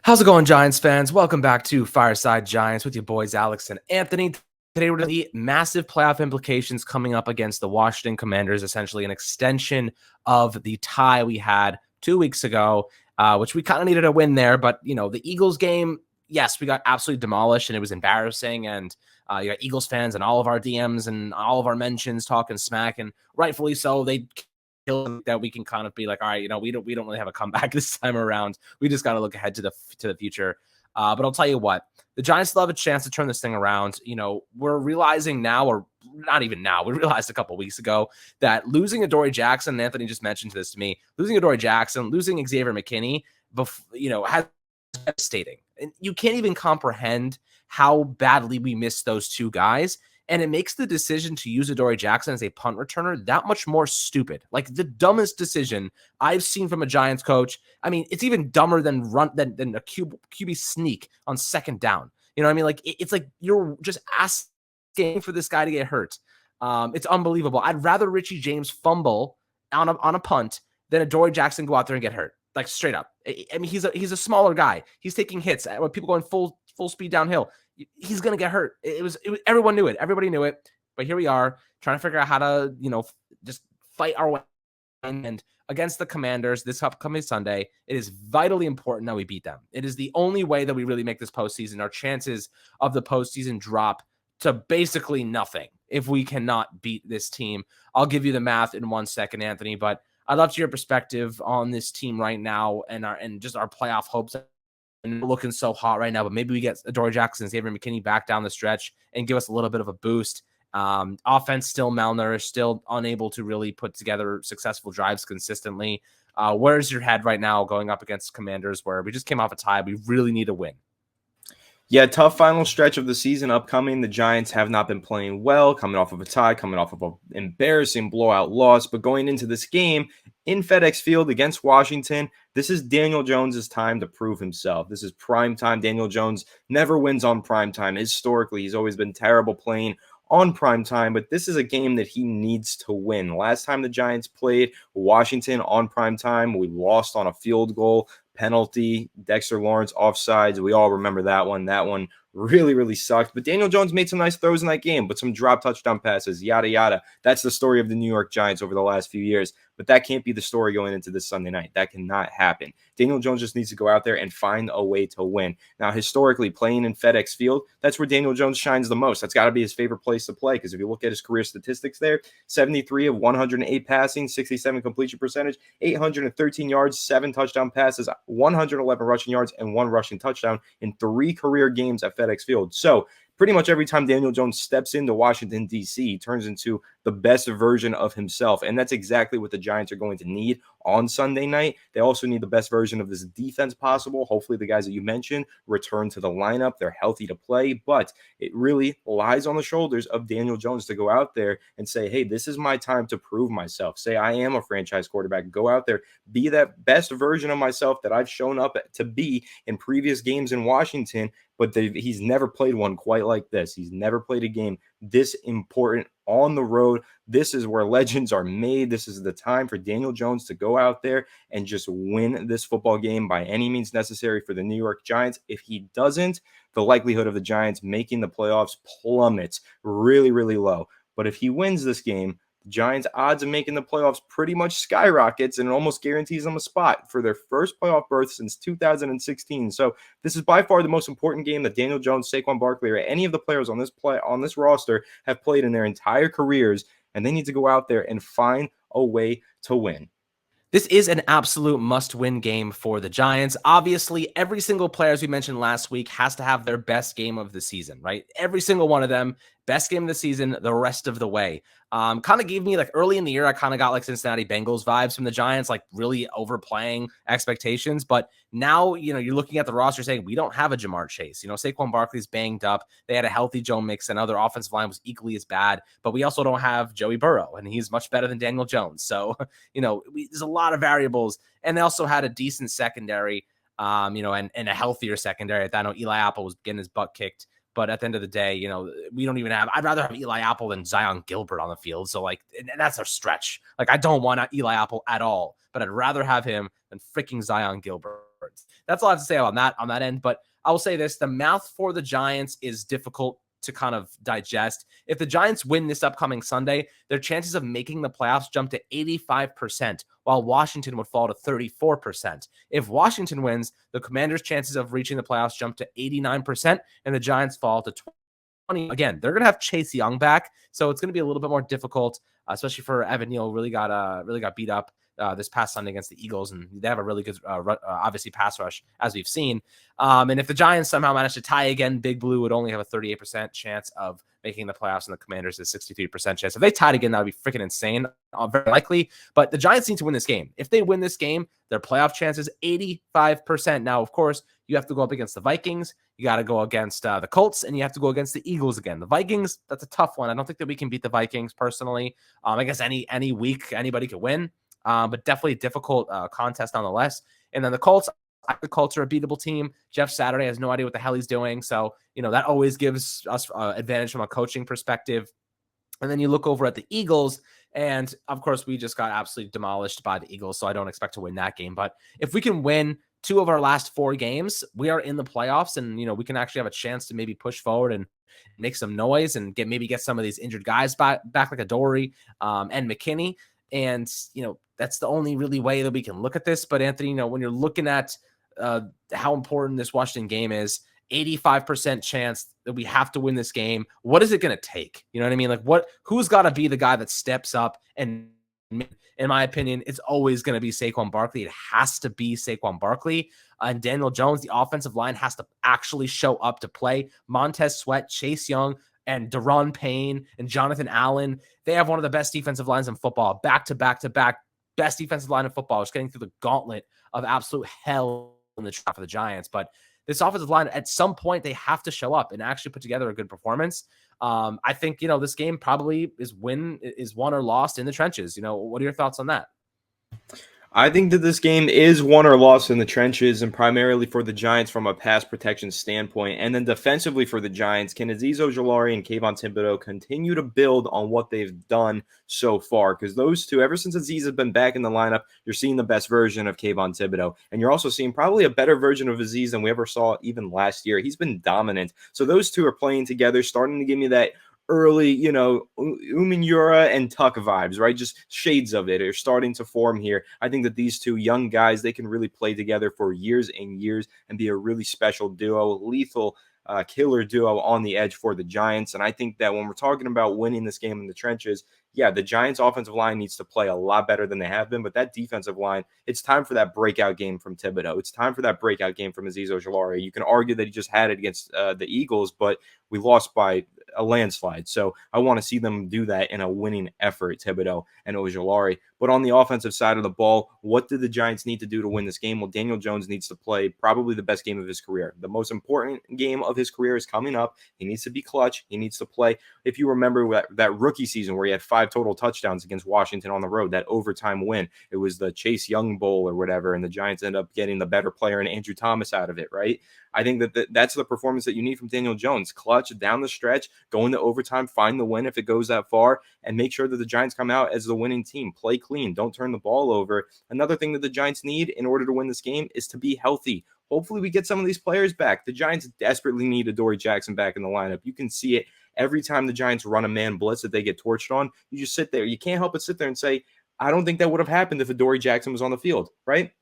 How's it going, Giants fans? Welcome back to Fireside Giants with your boys Alex and Anthony. Today we're going to see massive playoff implications coming up against the Washington Commanders, essentially an extension of the tie we had 2 weeks ago, which we kind of needed a win there. But, the Eagles game, yes, we got absolutely demolished and it was embarrassing. And you got Eagles fans and all of our DMs and all of our mentions talking smack, and rightfully so. They that we can kind of be like, all right, we don't really have a comeback this time around. We just got to look ahead to the future. But I'll tell you what, the Giants still have a chance to turn this thing around. We're realizing now, or not even now, we realized a couple weeks ago that losing Adoree Jackson, and Anthony just mentioned this to me, losing Adoree Jackson, losing Xavier McKinney, has devastating. And you can't even comprehend how badly we missed those two guys. And it makes the decision to use Adoree Jackson as a punt returner that much more stupid. Like the dumbest decision I've seen from a Giants coach. I mean, it's even dumber than a QB sneak on second down. You know what I mean? Like it's like you're just asking for this guy to get hurt. It's unbelievable. I'd rather Richie James fumble on a punt than Adoree Jackson go out there and get hurt. Like straight up. I mean, he's a smaller guy. He's taking hits when people going full speed downhill. He's going to get hurt. It was everyone knew it. Everybody knew it. But here we are trying to figure out how to, just fight our way. And against the Commanders this upcoming Sunday, it is vitally important that we beat them. It is the only way that we really make this postseason. Our chances of the postseason drop to basically nothing if we cannot beat this team. I'll give you the math in 1 second, Anthony, but I'd love to hear your perspective on this team right now and just our playoff hopes. And looking so hot right now, but maybe we get Adoree Jackson, Xavier McKinney back down the stretch and give us a little bit of a boost. Offense still malnourished, still unable to really put together successful drives consistently. Where's your head right now going up against Commanders, where we just came off a tie? We really need a win. Yeah, tough final stretch of the season upcoming. The Giants have not been playing well, coming off of a tie, coming off of an embarrassing blowout loss. But going into this game in FedEx Field against Washington, this is Daniel Jones' time to prove himself. This is prime time. Daniel Jones never wins on prime time. Historically, he's always been terrible playing on prime time, but this is a game that he needs to win. Last time the Giants played Washington on prime time, we lost on a field goal penalty, Dexter Lawrence offsides. We all remember that one. That one really, really sucked. But Daniel Jones made some nice throws in that game, but some drop touchdown passes, yada, yada. That's the story of the New York Giants over the last few years. But that can't be the story going into this Sunday night. That cannot happen. Daniel Jones just needs to go out there and find a way to win. Now, historically, playing in FedEx Field, that's where Daniel Jones shines the most. That's got to be his favorite place to play, because if you look at his career statistics there, 73 of 108 passing, 67 completion percentage, 813 yards, 7 touchdown passes, 111 rushing yards, and 1 rushing touchdown in 3 career games at FedEx Field. So pretty much every time Daniel Jones steps into Washington, D.C., he turns into the best version of himself. And that's exactly what the Giants are going to need on Sunday night. They also need the best version of this defense possible. Hopefully the guys that you mentioned return to the lineup. They're healthy to play. But it really lies on the shoulders of Daniel Jones to go out there and say, hey, this is my time to prove myself. Say I am a franchise quarterback. Go out there, be that best version of myself that I've shown up to be in previous games in Washington. But he's never played one quite like this. He's never played a game this important on the road. This is where legends are made. This is the time for Daniel Jones to go out there and just win this football game by any means necessary for the New York Giants. If he doesn't, the likelihood of the Giants making the playoffs plummets really, really low. But if he wins this game, Giants' odds of making the playoffs pretty much skyrockets, and it almost guarantees them a spot for their first playoff berth since 2016. So this is by far the most important game that Daniel Jones, Saquon Barkley, or any of the players on this roster have played in their entire careers, and they need to go out there and find a way to win. This is an absolute must-win game for the Giants. Obviously, every single player, as we mentioned last week, has to have their best game of the season, right? Every single one of them, best game of the season, the rest of the way. Kind of gave me, like, early in the year, I kind of got like Cincinnati Bengals vibes from the Giants, like really overplaying expectations. But now, you're looking at the roster saying, we don't have a Jamar Chase. Saquon Barkley's banged up. They had a healthy Joe Mixon. Their offensive line was equally as bad. But we also don't have Joey Burrow, and he's much better than Daniel Jones. So, there's a lot of variables. And they also had a decent secondary, and a healthier secondary. I know Eli Apple was getting his butt kicked. But at the end of the day, we don't even have – I'd rather have Eli Apple than Zion Gilbert on the field. So, and that's a stretch. I don't want Eli Apple at all. But I'd rather have him than freaking Zion Gilbert. That's all I have to say on that end. But I will say this: the math for the Giants is difficult to kind of digest. If the Giants win this upcoming Sunday, their chances of making the playoffs jump to 85%, while Washington would fall to 34%. If Washington wins, the Commanders' chances of reaching the playoffs jump to 89%, and the Giants fall to 20. Again, they're going to have Chase Young back, so it's going to be a little bit more difficult, especially for Evan Neal. Really got beat up this past Sunday against the Eagles, and they have a really good, obviously, pass rush, as we've seen. And if the Giants somehow manage to tie again, Big Blue would only have a 38% chance of making the playoffs, and the Commanders is 63% chance. If they tied again, that would be freaking insane, very likely. But the Giants need to win this game. If they win this game, their playoff chances 85%. Now, of course, you have to go up against the Vikings. You got to go against the Colts, and you have to go against the Eagles again. The Vikings, that's a tough one. I don't think that we can beat the Vikings personally. I guess any week anybody could win. But definitely a difficult contest nonetheless. And then the Colts are a beatable team. Jeff Saturday has no idea what the hell he's doing. So, that always gives us advantage from a coaching perspective. And then you look over at the Eagles, and of course, we just got absolutely demolished by the Eagles, so I don't expect to win that game. But if we can win 2 of our last 4 games, we are in the playoffs, and, we can actually have a chance to maybe push forward and make some noise and get some of these injured guys back like Adoree and McKinney. And, that's the only really way that we can look at this. But Anthony, when you're looking at how important this Washington game is, 85% chance that we have to win this game. What is it going to take? You know what I mean? Like who's got to be the guy that steps up? And in my opinion, it's always going to be Saquon Barkley. It has to be Saquon Barkley. And Daniel Jones, the offensive line has to actually show up to play. Montez Sweat, Chase Young, and Daron Payne and Jonathan Allen, they have one of the best defensive lines in football, back to back to back, best defensive line in football. Just getting through the gauntlet of absolute hell in the trap for the Giants. But this offensive line, at some point, they have to show up and actually put together a good performance. I think, this game probably is won or lost in the trenches. What are your thoughts on that? I think that this game is won or lost in the trenches, and primarily for the Giants from a pass protection standpoint. And then defensively for the Giants, can Azeez Ojulari and Kayvon Thibodeaux continue to build on what they've done so far? Because those two, ever since Azeez has been back in the lineup, you're seeing the best version of Kayvon Thibodeaux. And you're also seeing probably a better version of Azeez than we ever saw even last year. He's been dominant. So those two are playing together, starting to give me that early, Umenyiora and Tuck vibes, right? Just shades of it are starting to form here. I think that these two young guys, they can really play together for years and years and be a really special duo, lethal killer duo on the edge for the Giants. And I think that when we're talking about winning this game in the trenches, yeah, the Giants offensive line needs to play a lot better than they have been, but that defensive line, it's time for that breakout game from Thibodeaux. It's time for that breakout game from Azeez Ojulari. You can argue that he just had it against the Eagles, but we lost by a landslide. So I want to see them do that in a winning effort, Thibodeaux and Ojulari. But on the offensive side of the ball, what do the Giants need to do to win this game? Well, Daniel Jones needs to play probably the best game of his career. The most important game of his career is coming up. He needs to be clutch. He needs to play. If you remember that rookie season where he had 5 total touchdowns against Washington on the road, that overtime win, it was the Chase Young Bowl or whatever, and the Giants end up getting the better player and Andrew Thomas out of it, right? I think that's the performance that you need from Daniel Jones. Clutch down the stretch, go into overtime, find the win if it goes that far, and make sure that the Giants come out as the winning team. Play clean. Don't turn the ball over. Another thing that the Giants need in order to win this game is to be healthy. Hopefully we get some of these players back. The Giants desperately need Adoree Jackson back in the lineup. You can see it every time the Giants run a man blitz that they get torched on. You just sit there. You can't help but sit there and say, I don't think that would have happened if Adoree Jackson was on the field, right?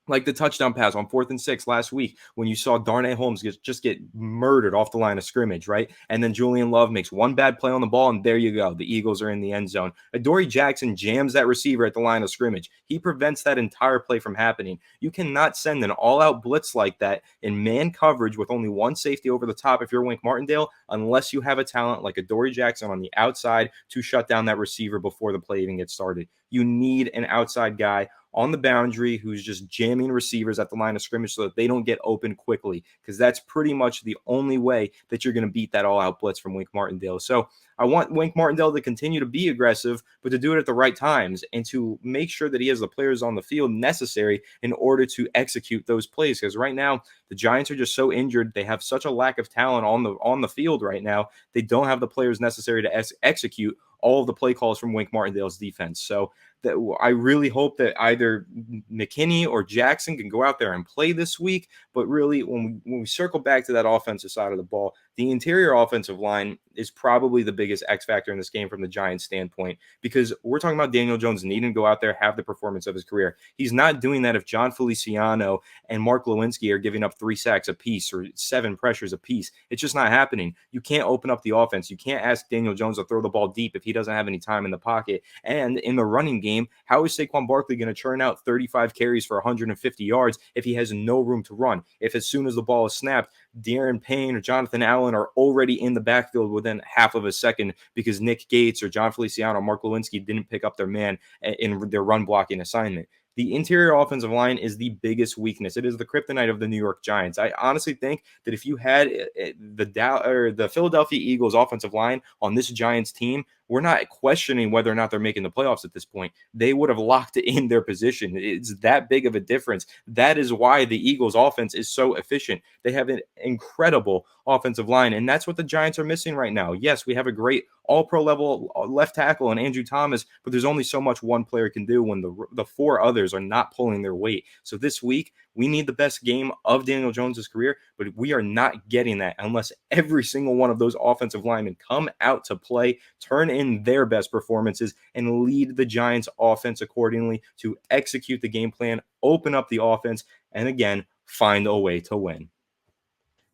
Like the touchdown pass on 4th and 6 last week when you saw Darnay Holmes just get murdered off the line of scrimmage, right? And then Julian Love makes one bad play on the ball, and there you go. The Eagles are in the end zone. Adoree Jackson jams that receiver at the line of scrimmage. He prevents that entire play from happening. You cannot send an all-out blitz like that in man coverage with only one safety over the top if you're Wink Martindale, unless you have a talent like Adoree Jackson on the outside to shut down that receiver before the play even gets started. You need an outside guy on the boundary who's just jamming receivers at the line of scrimmage so that they don't get open quickly, because that's pretty much the only way that you're going to beat that all-out blitz from Wink Martindale. So I want Wink Martindale to continue to be aggressive, but to do it at the right times and to make sure that he has the players on the field necessary in order to execute those plays. Because right now, the Giants are just so injured. They have such a lack of talent on the field right now. They don't have the players necessary to execute all of the play calls from Wink Martindale's defense. So that I really hope that either McKinney or Jackson can go out there and play this week. But really, when we circle back to that offensive side of the ball, the interior offensive line is probably the biggest X factor in this game from the Giants' standpoint, because we're talking about Daniel Jones needing to go out there, have the performance of his career. He's not doing that if John Feliciano and Mark Lewinsky are giving up 3 sacks apiece or 7 pressures apiece. It's just not happening. You can't open up the offense. You can't ask Daniel Jones to throw the ball deep if he doesn't have any time in the pocket. And in the running game, how is Saquon Barkley going to churn out 35 carries for 150 yards if he has no room to run? If as soon as the ball is snapped, De'Aaron Payne or Jonathan Allen are already in the backfield within half of a second because Nick Gates or John Feliciano or Mark Lewinsky didn't pick up their man in their run blocking assignment. The interior offensive line is the biggest weakness. It is the kryptonite of the New York Giants. I honestly think that if you had the Philadelphia Eagles offensive line on this Giants team, we're not questioning whether or not they're making the playoffs at this point. They would have locked in their position. It's that big of a difference. That is why the Eagles offense is so efficient. They have an incredible offensive line, and that's what the Giants are missing right now. Yes, we have a great all-pro level left tackle and Andrew Thomas, but there's only so much one player can do when the 4 others are not pulling their weight. So this week, we need the best game of Daniel Jones' career, but we are not getting that unless every single one of those offensive linemen come out to play, turn in their best performances, and lead the Giants offense accordingly to execute the game plan, open up the offense, and again, find a way to win.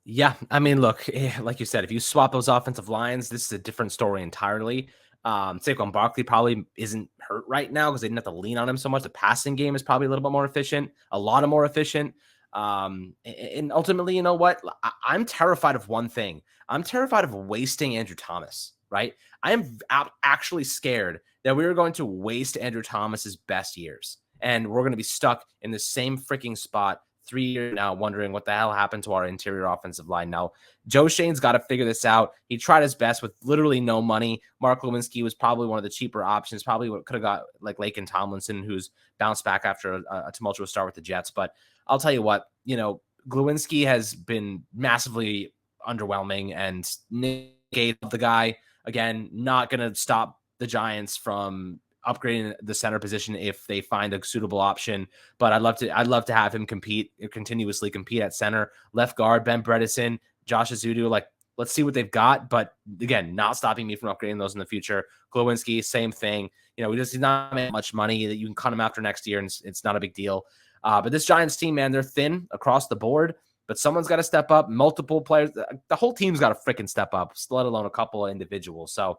Yeah, I mean, look, like you said, if you swap those offensive lines, this is a different story entirely. Saquon Barkley probably isn't hurt right now because they didn't have to lean on him so much. The passing game is probably a little bit more efficient, a lot more efficient. And ultimately, you know what? I'm terrified of one thing. I'm terrified of wasting Andrew Thomas, right? I am actually scared that we are going to waste Andrew Thomas's best years. And we're going to be stuck in the same freaking spot 3 years now, wondering what the hell happened to our interior offensive line. Now, Joe Shane's got to figure this out. He tried his best with literally no money. Mark Lewinsky was probably one of the cheaper options, probably what could have got like Laken Tomlinson, who's bounced back after a tumultuous start with the Jets. But I'll tell you what, Lewinsky has been massively underwhelming, and Nick Gates, the guy, again, not going to stop the Giants from upgrading the center position if they find a suitable option. But I'd love to have him continuously compete at center. Left guard, Ben Bredesen, Josh Azudu, like, let's see what they've got. But again, not stopping me from upgrading those in the future. Glowinski, same thing. He's not making much money that you can cut him after next year, and it's not a big deal. But this Giants team, man, they're thin across the board, but someone's got to step up. Multiple players, the whole team's got to freaking step up, let alone a couple of individuals. So,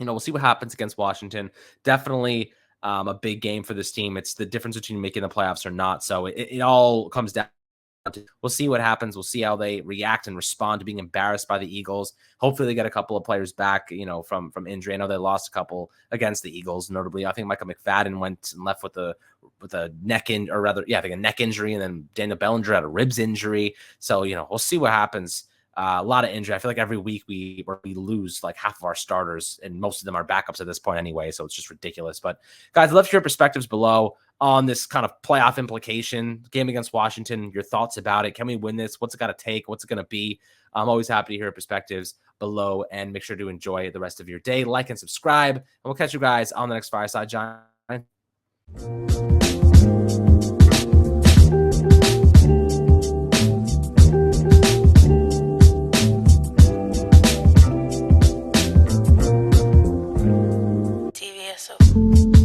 we'll see what happens against Washington. Definitely a big game for this team. It's the difference between making the playoffs or not. So it all comes down to, we'll see what happens. We'll see how they react and respond to being embarrassed by the Eagles. Hopefully they get a couple of players back, from injury. I know they lost a couple against the Eagles, notably. I think Michael McFadden went and left with a neck a neck injury, and then Daniel Bellinger had a ribs injury. So, we'll see what happens. A lot of injury. I feel like every week we lose like half of our starters, and most of them are backups at this point anyway. So it's just ridiculous. But guys, I'd love to hear perspectives below on this kind of playoff implication game against Washington. Your thoughts about it. Can we win this? What's it got to take? What's it going to be? I'm always happy to hear perspectives below, and make sure to enjoy the rest of your day. Like and subscribe, and we'll catch you guys on the next Fireside Giant. TVSO.